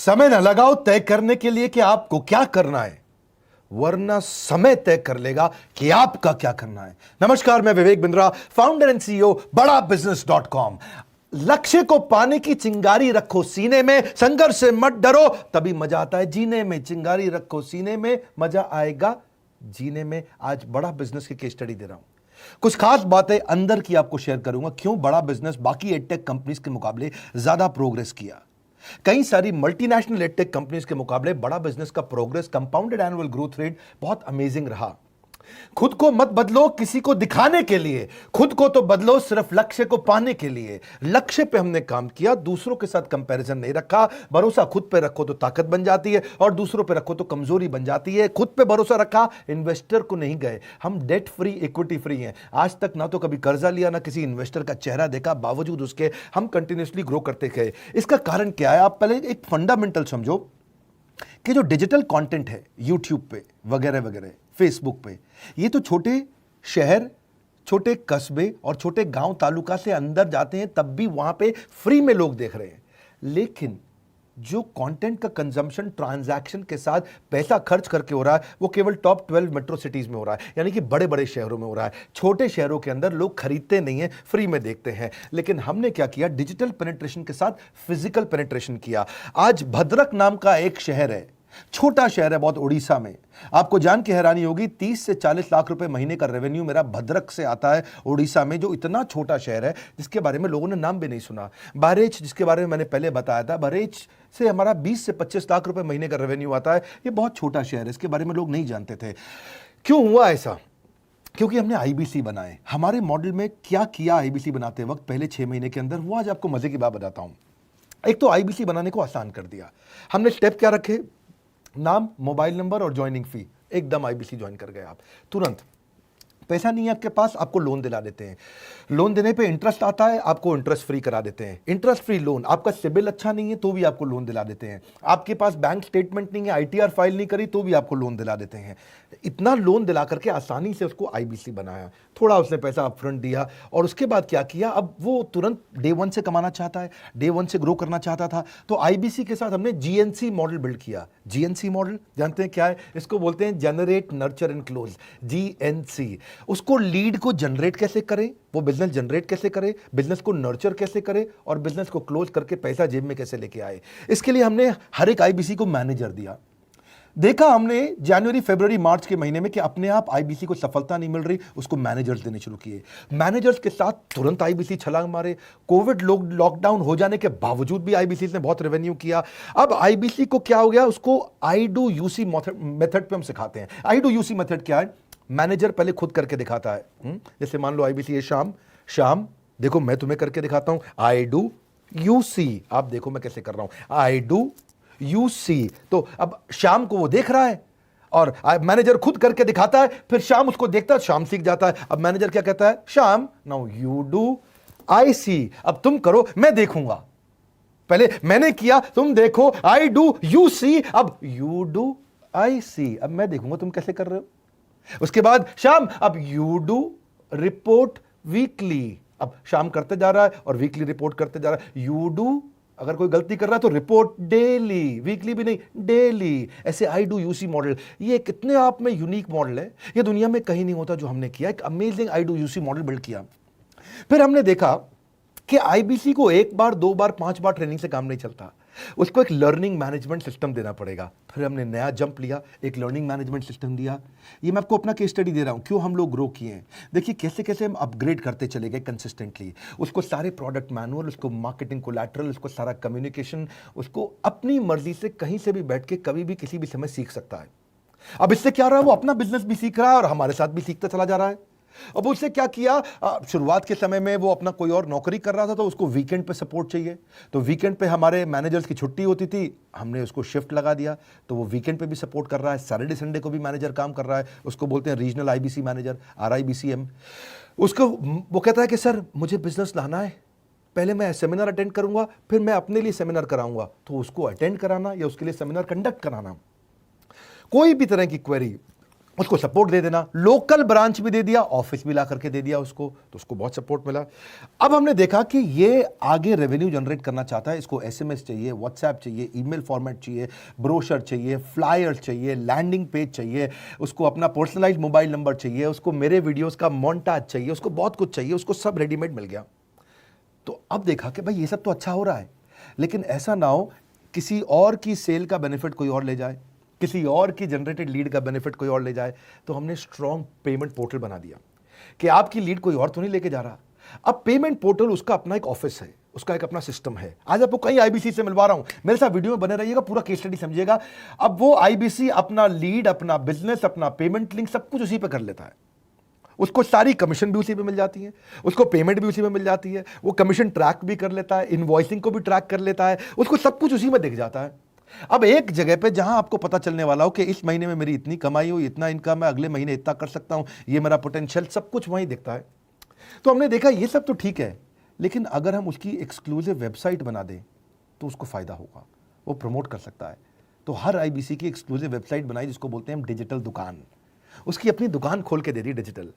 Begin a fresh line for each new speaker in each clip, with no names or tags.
समय न लगाओ तय करने के लिए कि आपको क्या करना है, वरना समय तय कर लेगा कि आपका क्या करना है। नमस्कार, मैं Vivek Bindra, founder and CEO बड़ा बिजनेस.com। लक्ष्य को पाने की चिंगारी रखो सीने में, संघर्ष से मत डरो, तभी मजा आता है जीने में। चिंगारी रखो सीने में, मजा आएगा जीने में। आज बड़ा बिजनेस की केस स्टडी दे रहा हूं, कुछ खास बातें अंदर की आपको शेयर करूंगा, क्यों बड़ा बिजनेस बाकी एडटेक कंपनीज के मुकाबले ज्यादा प्रोग्रेस किया। कई सारी मल्टीनेशनल एडटेक कंपनीज के मुकाबले बड़ा बिजनेस का progress, compounded annual growth rate बहुत अमेजिंग रहा। खुद को मत बदलो किसी को दिखाने के लिए, खुद को तो बदलो सिर्फ लक्ष्य को पाने के लिए। लक्ष्य पे हमने काम किया, दूसरों के साथ कंपैरिजन नहीं रखा। भरोसा खुद पे रखो तो ताकत बन जाती है, और दूसरों पे रखो तो कमजोरी बन जाती है। खुद पे भरोसा रखा, इन्वेस्टर को नहीं गए। हम डेट फ्री, इक्विटी फ्री हैं। आज तक ना तो कभी कर्जा लिया, ना किसी इन्वेस्टर का चेहरा देखा, बावजूद उसके हम कंटिन्यूसली ग्रो करते गए। इसका कारण क्या है? आप पहले एक फंडामेंटल समझो कि जो डिजिटल कंटेंट है यूट्यूब पे वगैरह वगैरह, फेसबुक पे, ये तो छोटे शहर, छोटे कस्बे और छोटे गांव तालुका से अंदर जाते हैं, तब भी वहां पे फ्री में लोग देख रहे हैं। लेकिन जो कंटेंट का कंजम्पशन ट्रांजैक्शन के साथ पैसा खर्च करके हो रहा है, वो केवल टॉप 12 मेट्रो सिटीज में हो रहा है, यानी कि बड़े बड़े शहरों में हो रहा है। छोटे शहरों के अंदर लोग खरीदते नहीं है, फ्री में देखते हैं। लेकिन हमने क्या किया? डिजिटल पेनिट्रेशन के साथ फिजिकल पेनिट्रेशन किया। आज भद्रक नाम का एक शहर है, छोटा शहर है बहुत, उड़ीसा में। आपको जान के हैरानी होगी, 30 से 40 लाख रुपए महीने का रेवेन्यू मेरा भद्रक से आता है, उड़ीसा में, जो इतना छोटा शहर है जिसके बारे में लोगों ने नाम भी नहीं सुना। बहरेच, जिसके बारे में मैंने पहले बताया था, बहरेच से हमारा 20 से 25 लाख रुपए महीने का रेवेन्यू आता है। ये बहुत छोटा शहर है, इसके बारे में लोग नहीं जानते थे। क्यों हुआ ऐसा? क्योंकि हमने आईबीसी बनाए। हमारे मॉडल में क्या किया आईबीसी बनाते वक्त, पहले 6 महीने के अंदर, वो आज आपको मजे की बात बताता हूं। एक तो आईबीसी बनाने को आसान कर दिया हमने। स्टेप क्या रखे? नाम, मोबाइल नंबर और ज्वाइनिंग फी, एकदम आईबीसी ज्वाइन कर गए आप तुरंत। पैसा नहीं है आपके पास, आपको लोन दिला देते हैं। लोन देने पे इंटरेस्ट आता है, आपको इंटरेस्ट फ्री करा देते हैं। Interest free loan. आपका सिबिल अच्छा नहीं है तो भी आपको लोन दिला देते हैं। आपके पास बैंक स्टेटमेंट नहीं है, आईटीआर फाइल नहीं करी तो भी आपको लोन दिला देते हैं। इतना लोन दिला करके आसानी से उसको आईबीसी बनाया। थोड़ा उसने पैसा अपफ्रंट दिया, और उसके बाद क्या किया? अब वो तुरंत डे 1 से कमाना चाहता है, डे 1 से ग्रो करना चाहता था, तो आईबीसी के साथ हमने जीएनसी मॉडल बिल्ड किया। जीएनसी मॉडल जानते हैं क्या है? इसको बोलते हैं generate, nurture and close, GNC. उसको लीड को जनरेट कैसे करें, वो बिजनेस जनरेट कैसे करे, बिजनेस को नर्चर कैसे करे, और बिजनेस को क्लोज करके पैसा जेब में कैसे लेके आए। इसके लिए हमने हर एक आईबीसी को मैनेजर दिया। देखा हमने जनवरी, फरवरी, मार्च के महीने में कि अपने आप आईबीसी को सफलता नहीं मिल रही, उसको मैनेजर्स देने शुरू किए। मैनेजर्स के साथ तुरंत आईबीसी छलांग मारे। कोविड लॉकडाउन हो जाने के बावजूद भी आईबीसी ने बहुत रेवेन्यू किया। अब आईबीसी को क्या हो गया? उसको आई डू यूसी मेथड पे हम सिखाते हैं। आई डू यूसी मेथड क्या है? मैनेजर पहले खुद करके दिखाता है। जैसे मान लो आईबीसी है शाम, देखो मैं तुम्हें करके दिखाता हूं, आई डू यूसी। आप देखो मैं कैसे कर रहा हूं, आई डू यूसी। तो अब शाम को वो देख रहा है, और मैनेजर खुद करके दिखाता है, फिर शाम उसको देखता है, शाम सीख जाता है। अब मैनेजर क्या कहता है? शाम, नाउ यू डू, आई सी। अब तुम करो, मैं देखूंगा। पहले मैंने किया, तुम देखो, आई डू, यू सी। अब यू डू, आई सी। अब मैं देखूंगा तुम कैसे कर रहे हो। उसके बाद शाम, अब यू डू रिपोर्ट वीकली। अब शाम करते जा रहा है और वीकली रिपोर्ट करते जा रहा है। यू डू, अगर कोई गलती कर रहा है तो रिपोर्ट डेली, वीकली भी नहीं, डेली। ऐसे आई डू यूसी मॉडल, ये कितने आप में यूनिक मॉडल है, ये दुनिया में कहीं नहीं होता जो हमने किया। एक amazing I do UC model build किया। फिर हमने देखा कि आईबीसी को 1 बार, 2 बार, 5 बार ट्रेनिंग से काम नहीं चलता, उसको एक लर्निंग मैनेजमेंट सिस्टम देना पड़ेगा। फिर हमने नया जंप लिया, एक लर्निंग मैनेजमेंट सिस्टम दिया। ये मैं आपको अपना केस स्टडी दे रहा हूं, क्यों हम लोग ग्रो किए हैं। देखिए कैसे कैसे हम अपग्रेड करते चले गए कंसिस्टेंटली। उसको सारे प्रोडक्ट मैनुअल, उसको मार्केटिंग कोलैटरल, उसको सारा कम्युनिकेशन, उसको अपनी मर्जी से कहीं से भी बैठ के कभी भी किसी भी समय सीख सकता है। अब इससे क्या रहा है? वो अपना बिजनेस भी सीख रहा है और हमारे साथ भी सीखता चला जा रहा है। अब उससे क्या किया? शुरुआत के समय में वो अपना कोई और नौकरी कर रहा था, तो उसको वीकेंड पे सपोर्ट चाहिए। तो वीकेंड पे हमारे मैनेजर्स की छुट्टी होती थी, हमने उसको शिफ्ट लगा दिया, तो वो वीकेंड पे भी सपोर्ट कर रहा है। सैटरडे संडे को भी मैनेजर काम कर रहा है, उसको बोलते हैं रीजनल आईबीसी मैनेजर, RIBCM। उसको वो कहता है कि सर मुझे बिजनेस लाना है, पहले मैं सेमिनार अटेंड करूंगा, फिर मैं अपने लिए सेमिनार कराऊंगा। तो उसको अटेंड कराना या उसके लिए सेमिनार कंडक्ट कराना, कोई भी तरह की क्वेरी, उसको सपोर्ट दे देना, लोकल ब्रांच भी दे दिया, ऑफिस भी ला करके दे दिया उसको, तो उसको बहुत सपोर्ट मिला। अब हमने देखा कि ये आगे रेवेन्यू जनरेट करना चाहता है, इसको एसएमएस चाहिए, व्हाट्सएप चाहिए, ईमेल फॉर्मेट चाहिए, ब्रोशर चाहिए, फ्लायर चाहिए, लैंडिंग पेज चाहिए, उसको अपना पर्सनलाइज मोबाइल नंबर चाहिए, उसको मेरे वीडियोस का मोन्टाज चाहिए, उसको बहुत कुछ चाहिए, उसको सब रेडीमेड मिल गया। तो अब देखा कि भाई ये सब तो अच्छा हो रहा है, लेकिन ऐसा ना हो किसी और की सेल का बेनिफिट कोई और ले जाए, किसी और की जनरेटेड लीड का बेनिफिट कोई और ले जाए। तो हमने स्ट्रॉन्ग पेमेंट पोर्टल बना दिया कि आपकी लीड कोई और तो नहीं लेके जा रहा। अब पेमेंट पोर्टल उसका अपना एक ऑफिस है, उसका एक अपना सिस्टम है। आज आपको कई आईबीसी से मिलवा रहा हूं, मेरे साथ वीडियो में बने रहिएगा, पूरा केस स्टडी समझिएगा। अब वो आईबीसी अपना लीड, अपना बिजनेस, अपना पेमेंट लिंक सब कुछ उसी पे कर लेता है। उसको सारी कमीशन भी उसी पे मिल जाती है, उसको पेमेंट भी उसी में मिल जाती है, वो कमीशन ट्रैक भी कर लेता है, इनवॉइसिंग को भी ट्रैक कर लेता है, उसको सब कुछ उसी में दिख जाता है। अब एक जगह पे जहां आपको पता चलने वाला हो कि इस महीने में मेरी इतनी कमाई हुई, इतना इनकम है, अगले महीने इतना कर सकता हूं, ये मेरा पोटेंशियल, सब कुछ वहीं दिखता है। तो हमने देखा ये सब तो ठीक है, लेकिन अगर हम उसकी एक्सक्लूसिव वेबसाइट बना दें तो उसको फायदा होगा, वो प्रमोट कर सकता है। तो हर आईबीसी की एक्सक्लूसिव वेबसाइट बनाई, जिसको बोलते हैं हम डिजिटल दुकान। उसकी अपनी दुकान खोल के दे दी डिजिटल।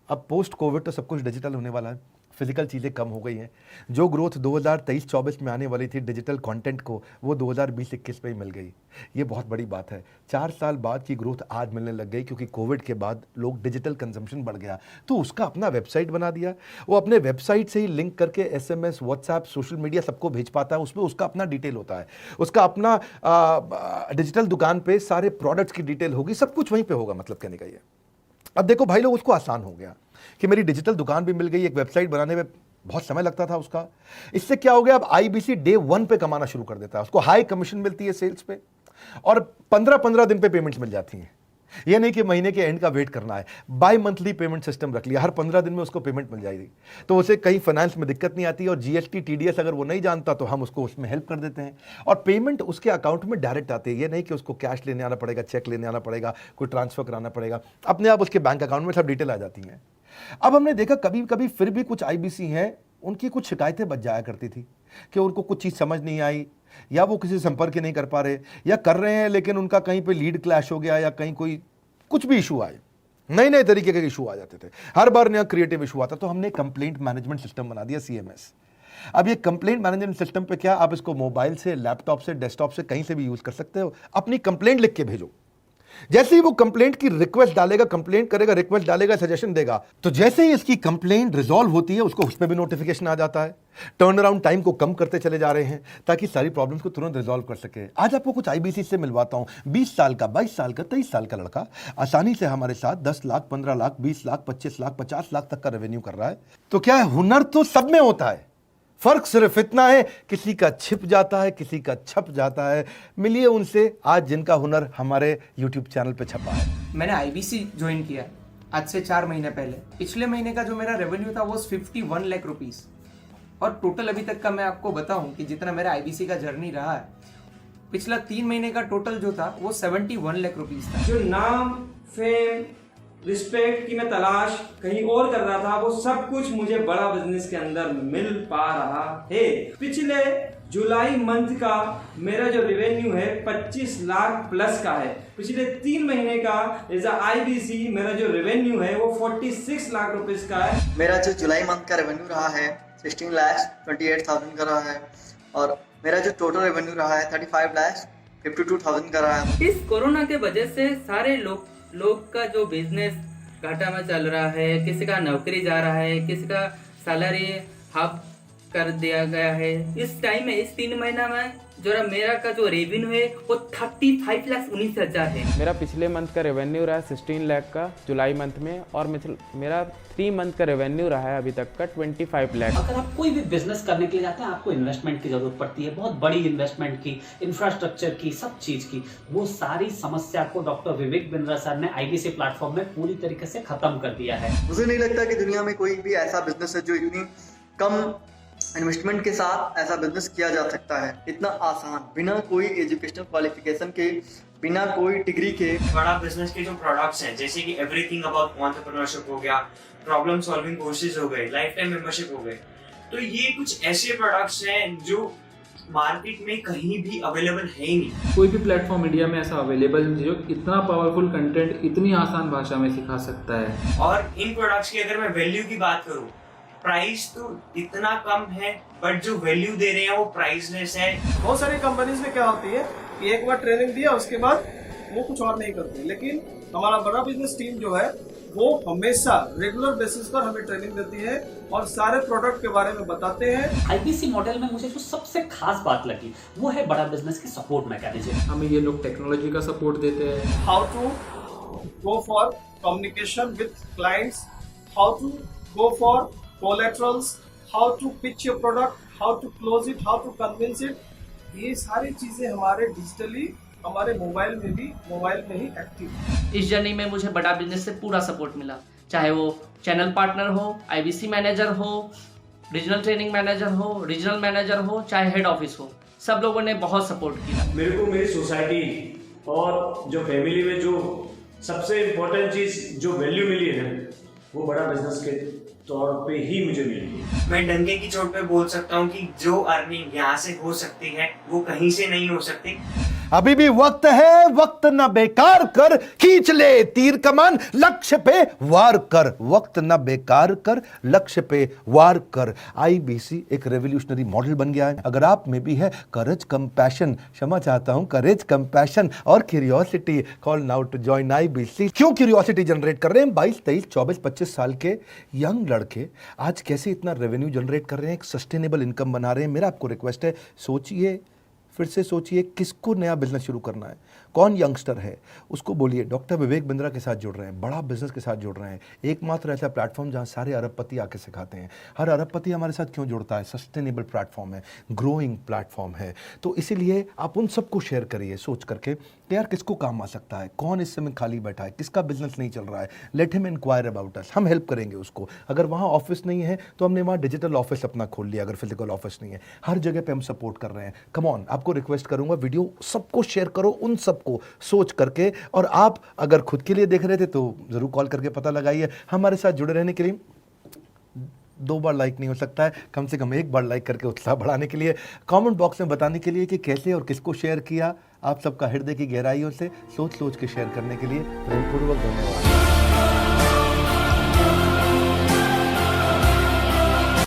अब पोस्ट कोविड तो सब कुछ डिजिटल होने वाला है, फिजिकल चीज़ें कम हो गई हैं। जो ग्रोथ 2023-24 में आने वाली थी डिजिटल कंटेंट को, वो 2020-21 में ही मिल गई। ये बहुत बड़ी बात है। 4 साल बाद की ग्रोथ आज मिलने लग गई, क्योंकि कोविड के बाद लोग डिजिटल कंजम्पशन बढ़ गया। तो उसका अपना वेबसाइट बना दिया, वो अपने वेबसाइट से ही लिंक करके एसएमएस, व्हाट्सएप, सोशल मीडिया सब को भेज पाता है। उसमें उसका अपना डिटेल होता है, उसका अपना डिजिटल दुकान पे सारे प्रोडक्ट्स की डिटेल होगी, सब कुछ वहीं पर होगा। मतलब कहने का ये, अब देखो भाई लोग, उसको आसान हो गया कि मेरी डिजिटल दुकान भी मिल गई। एक वेबसाइट बनाने में बहुत समय लगता था उसका। इससे क्या हो गया, अब आईबीसी डे 1 पे कमाना शुरू कर देता है। उसको हाई कमीशन मिलती है सेल्स पे, और 15-15 दिन पे पेमेंट्स मिल जाती हैं। ये नहीं कि महीने के एंड का वेट करना है, बाई मंथली पेमेंट सिस्टम रख लिया, हर 15 दिन में उसको पेमेंट मिल जाएगी। तो उसे कहीं फाइनेंस में दिक्कत नहीं आती, और जीएसटी, टीडीएस अगर वो नहीं जानता तो हम उसको उसमें हेल्प कर देते हैं, और पेमेंट उसके अकाउंट में डायरेक्ट आती है। ये नहीं कि उसको कैश लेने आना पड़ेगा, चेक लेने आना पड़ेगा, कोई ट्रांसफर कराना पड़ेगा, अपने आप उसके बैंक अकाउंट में सब डिटेल आ जाती हैं। अब हमने देखा कभी कभी फिर भी कुछ आईबीसी हैं, उनकी कुछ शिकायतें बच जाया करती थी कि उनको कुछ चीज़ समझ नहीं आई, या वो किसी से संपर्क ही नहीं कर पा रहे, या कर रहे हैं लेकिन उनका कहीं पे लीड क्लैश हो गया, या कहीं कोई कुछ भी इशू आए, नए नए तरीके के इशू आ जाते थे, हर बार नया क्रिएटिव इशू आता। तो हमने कंप्लेंट मैनेजमेंट सिस्टम बना दिया, सीएमएस। अब ये कंप्लेंट मैनेजमेंट सिस्टम पे क्या, आप इसको मोबाइल से, लैपटॉप से, डेस्कटॉप से, कहीं से भी यूज कर सकते हो। अपनी कंप्लेंट लिख के भेजो, जैसे ही वो कंप्लेंट की रिक्वेस्ट डालेगा, कंप्लेंट करेगा, रिक्वेस्ट डालेगा, सजेशन देगा, तो जैसे ही इसकी कंप्लेंट रिजॉल्व होती है उसको उस पर भी नोटिफिकेशन आ जाता है। टर्न अराउंड टाइम को कम करते चले जा रहे हैं ताकि सारी प्रॉब्लम्स को तुरंत रिजॉल्व कर सके। आज आपको कुछ आईबीसी से मिलवाता हूं। 20 साल का, 22 साल का, 23 साल का लड़का आसानी से हमारे साथ 10 लाख, 15 लाख, 20 लाख, 25 लाख, 50 लाख तक का रेवेन्यू कर रहा है। तो क्या है, हुनर तो सब में होता है, फर्क सिर्फ इतना है किसी का छिप जाता है, किसी का छप जाता है। मिलिए उनसे आज जिनका हुनर हमारे YouTube चैनल पे छपा है।
मैंने आईबीसी ज्वाइन किया आज से 4 महीने पहले। पिछले महीने का जो मेरा रेवेन्यू था वो 51 लाख रुपीस, और टोटल अभी तक का मैं आपको बताऊं कि जितना मेरा आईबीसी का जर्नी रहा है, पिछला 3 महीने का टोटल जो था वो 71 लाख रुपीस था।
जो नाम, फेम, रिस्पेक्ट की मैं तलाश कहीं और कर रहा था, वो सब कुछ मुझे बड़ा बिजनेस के अंदर मिल पा रहा है। पिछले जुलाई मंथ का मेरा जो रेवेन्यू है 25 लाख प्लस का है। पिछले 3 महीने का एज आईबीसी मेरा जो रेवेन्यू है वो 46 लाख रुपीस का है।
मेरा जो जुलाई मंथ का रेवेन्यू रहा है 16,28,000 का रहा है, और मेरा जो टोटल रेवेन्यू रहा है 35,52,000 का रहा है।
इस कोरोना के वजह से सारे लोग का जो बिजनेस घाटा में चल रहा है, किसी का नौकरी जा रहा है, किसी का सैलरी हाफ कर दिया गया है। इस टाइम में, इस 3 महीना में जो मेरा का जो रेवेन्यू है वो 35,19,000 है।
मेरा पिछले मंथ का रेवेन्यू रहा है 16 लाख का जुलाई मंथ में, और मेरा 3 मंथ का रेवेन्यू रहा है अभी तक का 25 लाख।
अगर आप कोई भी बिजनेस करने के लिए जाते हैं, आपको इन्वेस्टमेंट की जरूरत पड़ती है, बहुत बड़ी इन्वेस्टमेंट की, इंफ्रास्ट्रक्चर की, सब चीज की। वो सारी समस्या को डॉक्टर विवेक बिंद्रा सर ने आईबीसी प्लेटफॉर्म में पूरी तरीके से खत्म कर दिया है।
मुझे नहीं लगता कि दुनिया में कोई भी ऐसा बिजनेस है जो इतनी कम इन्वेस्टमेंट के साथ ऐसा बिजनेस किया जा सकता है, इतना आसान, बिना कोई एजुकेशनल क्वालिफिकेशन के, बिना कोई डिग्री के।
बड़ा बिजनेस के जो प्रोडक्ट्स हैं, जैसे कि एवरीथिंग अबाउट एंटरप्रेन्योरशिप हो गया, प्रॉब्लम सॉल्विंग कोर्सेज हो गए, लाइफ टाइम मेंबरशिप हो गए, तो ये कुछ ऐसे प्रोडक्ट्स हैं जो मार्केट में कहीं भी अवेलेबल है ही नहीं।
कोई भी प्लेटफॉर्म इंडिया में ऐसा अवेलेबल नहीं जो इतना पावरफुल कंटेंट इतनी आसान भाषा में सिखा सकता है।
और इन प्रोडक्ट्स की अगर मैं वैल्यू की बात करूं, प्राइस तो इतना कम है बट जो वैल्यू दे रहे हैं वो प्राइसलेस है।
बहुत सारी कंपनीज में क्या होती है कि एक बार ट्रेनिंग दिया उसके बाद वो कुछ और नहीं करते, लेकिन हमारा बड़ा बिजनेस टीम जो है वो हमेशा रेगुलर बेसिस पर हमें ट्रेनिंग देती है और सारे प्रोडक्ट के बारे में बताते हैं।
आईबीसी मॉडल में मुझे जो सबसे खास बात लगी वो है बड़ा बिजनेस की सपोर्ट मैकेनिज्म।
हमें ये लोग टेक्नोलॉजी का सपोर्ट देते हैं।
How to go for communication with clients, how to go for collaterals, how to pitch your product, how to close it, how to convince it, ये सारी चीजें हमारे डिजिटली हमारे मोबाइल में ही एक्टिव है।
इस जर्नी में मुझे बड़ा बिजनेस से पूरा सपोर्ट मिला, चाहे वो चैनल पार्टनर हो, आईबीसी मैनेजर हो, रीजनल ट्रेनिंग मैनेजर हो, रीजनल मैनेजर हो, चाहे हेड ऑफिस हो, सब लोगों ने बहुत सपोर्ट किया।
मेरे को मेरी सोसाइटी और जो फैमिली में जो सबसे इम्पोर्टेंट चीज़ जो वैल्यू मिली है ना, वो बड़ा बिजनेस के तौर पे ही मुझे मिली।
मैं डंके की चोट पे बोल सकता हूँ कि जो अर्निंग यहाँ से हो सकती है वो कहीं से नहीं हो सकती।
अभी भी वक्त है, वक्त न बेकार कर, खींच ले तीर कमान, लक्ष्य पे वार कर, वक्त न बेकार कर, लक्ष्य पे वार कर। आईबीसी एक रेवोल्यूशनरी मॉडल बन गया है। अगर आप में भी है करेज, कंपैशन, क्षमा चाहता हूं, करेज, कंपैशन और curiosity, call now to join IBC. क्यों क्यूरियोसिटी जनरेट कर रहे हैं? 22, 23, 24, 25 साल के यंग लड़के आज कैसे इतना रेवेन्यू जनरेट कर रहे हैं, एक सस्टेनेबल इनकम बना रहे हैं। मेरा आपको रिक्वेस्ट है, सोचिए, फिर से सोचिए, किसको नया बिजनेस शुरू करना है, कौन यंगस्टर है, उसको बोलिए डॉक्टर विवेक बिंद्रा के साथ जुड़ रहे हैं, बड़ा बिजनेस के साथ जुड़ रहे हैं। एकमात्र ऐसा प्लेटफॉर्म जहां सारे अरबपति आके सिखाते हैं। हर अरबपति हमारे साथ क्यों जुड़ता है? सस्टेनेबल प्लेटफॉर्म है, ग्रोइंग प्लेटफॉर्म है। तो इसीलिए आप उन सबको शेयर करिए सोच करके कि यार किसको काम आ सकता है, कौन इस समय खाली बैठा है, किसका बिजनेस नहीं चल रहा है, let him enquire about us, हम हेल्प करेंगे उसको। अगर वहाँ ऑफिस नहीं है तो हमने वहाँ डिजिटल ऑफिस अपना खोल लिया, अगर फिजिकल ऑफिस नहीं है, हर जगह पे हम सपोर्ट कर रहे हैं। कम ऑन, आपको रिक्वेस्ट करूंगा वीडियो सबको शेयर करो, उन सबको सोच करके। और आप अगर खुद के लिए देख रहे थे तो जरूर कॉल करके पता लगाइए। हमारे साथ जुड़े रहने के लिए 2 बार लाइक नहीं हो सकता है, कम से कम 1 बार लाइक करके उत्साह बढ़ाने के लिए, कमेंट बॉक्स में बताने के लिए कि कैसे और किसको शेयर किया। आप सबका हृदय की गहराइयों से सोच सोच के शेयर करने के लिए प्रेमपूर्वक धन्यवाद।